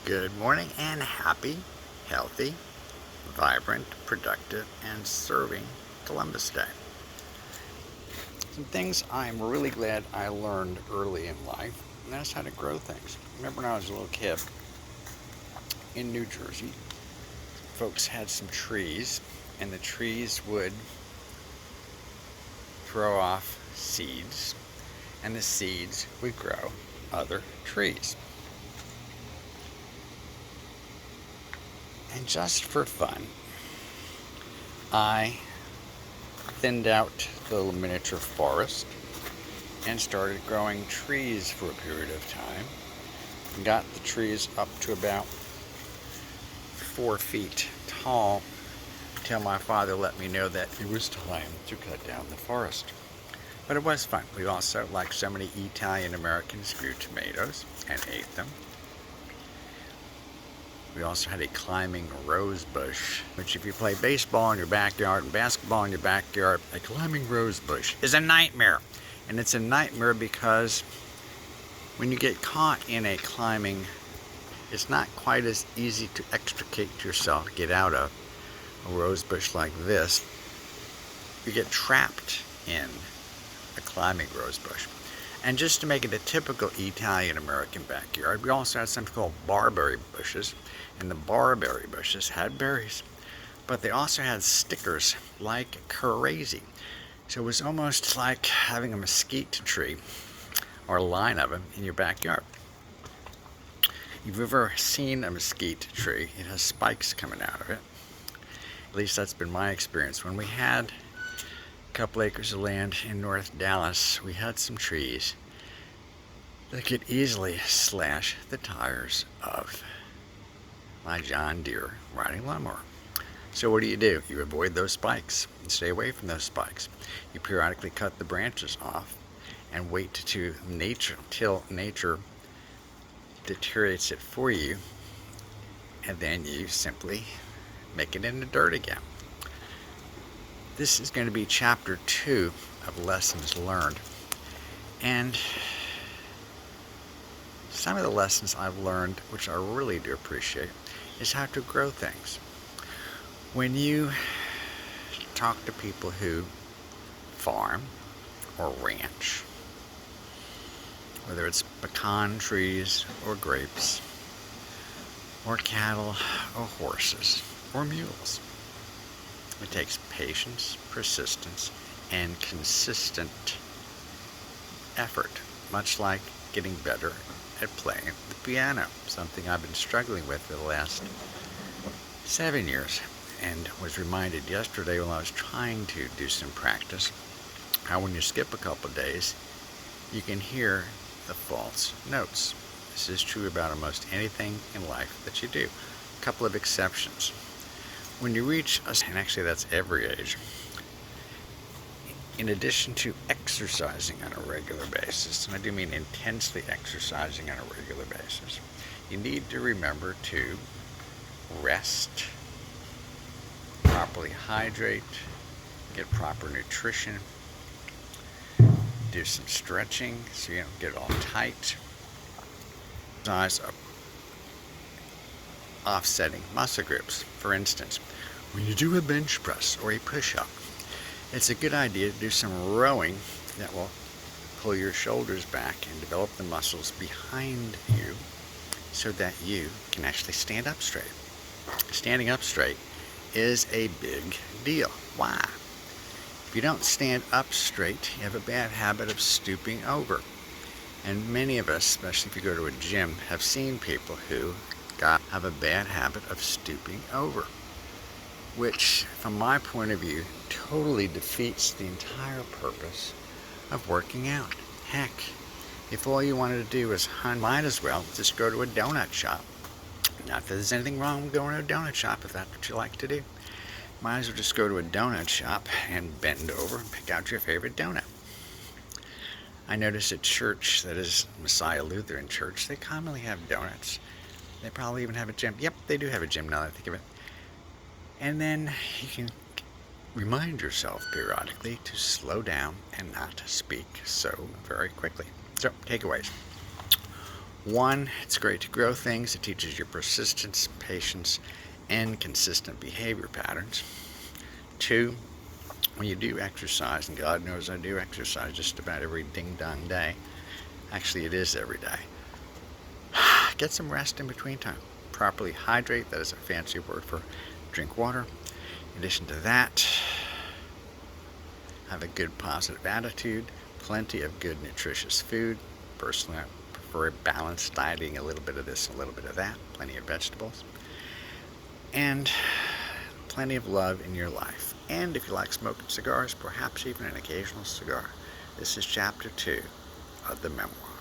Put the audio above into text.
Good morning and happy, healthy, vibrant, productive, and serving Columbus Day. Some things I'm really glad I learned early in life, and that's how to grow things. Remember when I was a little kid in New Jersey, folks had some trees, and the trees would throw off seeds, and the seeds would grow other trees. And just for fun, I thinned out the miniature forest and started growing trees for a period of time. And got the trees up to about 4 feet tall until my father let me know that it was time to cut down the forest. But it was fun. We also, like so many Italian Americans, grew tomatoes and ate them. We also had a climbing rose bush, which if you play baseball in your backyard and basketball in your backyard, a climbing rose bush is a nightmare. And it's a nightmare because when you get caught in a climbing, it's not quite as easy to extricate yourself, get out of a rose bush like this. You get trapped in a climbing rose bush. And just to make it a typical Italian American backyard, we also had something called barberry bushes. And the barberry bushes had berries, but they also had stickers like crazy. So it was almost like having a mesquite tree, or a line of them, in your backyard. If you've ever seen a mesquite tree, it has spikes coming out of it. At least that's been my experience. When we had a couple acres of land in North Dallas, we had some trees that could easily slash the tires of my John Deere riding lawnmower. So what do? You avoid those spikes and stay away from those spikes. You periodically cut the branches off and wait till nature deteriorates it for you, and then you simply make it into dirt again. This is going to be chapter 2 of lessons learned. And some of the lessons I've learned, which I really do appreciate, is how to grow things. When you talk to people who farm or ranch, whether it's pecan trees or grapes, or cattle or horses or mules, it takes patience, persistence, and consistent effort, much like getting better at playing the piano, something I've been struggling with for the last 7 years, and was reminded yesterday when I was trying to do some practice how when you skip a couple days you can hear the false notes. This is true about almost anything in life that you do. A couple of exceptions. When you reach and actually that's every age, in addition to exercising on a regular basis, and I do mean intensely exercising on a regular basis, you need to remember to rest, properly hydrate, get proper nutrition, do some stretching so you don't get all tight, exercise offsetting muscle groups. For instance, when you do a bench press or a push-up, it's a good idea to do some rowing that will pull your shoulders back and develop the muscles behind you so that you can actually stand up straight. Standing up straight is a big deal. Why? If you don't stand up straight, you have a bad habit of stooping over. And many of us, especially if you go to a gym, have seen people who have a bad habit of stooping over, which, from my point of view, totally defeats the entire purpose of working out. Heck, if all you wanted to do is might as well just go to a donut shop. Not that there's anything wrong with going to a donut shop if that's what you like to do. Might as well just go to a donut shop and bend over and pick out your favorite donut. I notice at church, that is Messiah Lutheran Church, they commonly have donuts. They probably even have a gym. Yep, they do have a gym now that I think of it. And then you can remind yourself periodically to slow down and not speak so very quickly. So, takeaways. 1, it's great to grow things. It teaches you persistence, patience, and consistent behavior patterns. 2, when you do exercise, and God knows I do exercise just about every ding-dong day. Actually, it is every day. Get some rest in between time. Properly hydrate. That is a fancy word for drink water. In addition to that, have a good positive attitude. Plenty of good nutritious food. Personally, I prefer a balanced diet, eating a little bit of this, a little bit of that. Plenty of vegetables. And plenty of love in your life. And if you like smoking cigars, perhaps even an occasional cigar. This is chapter 2 of the memoir.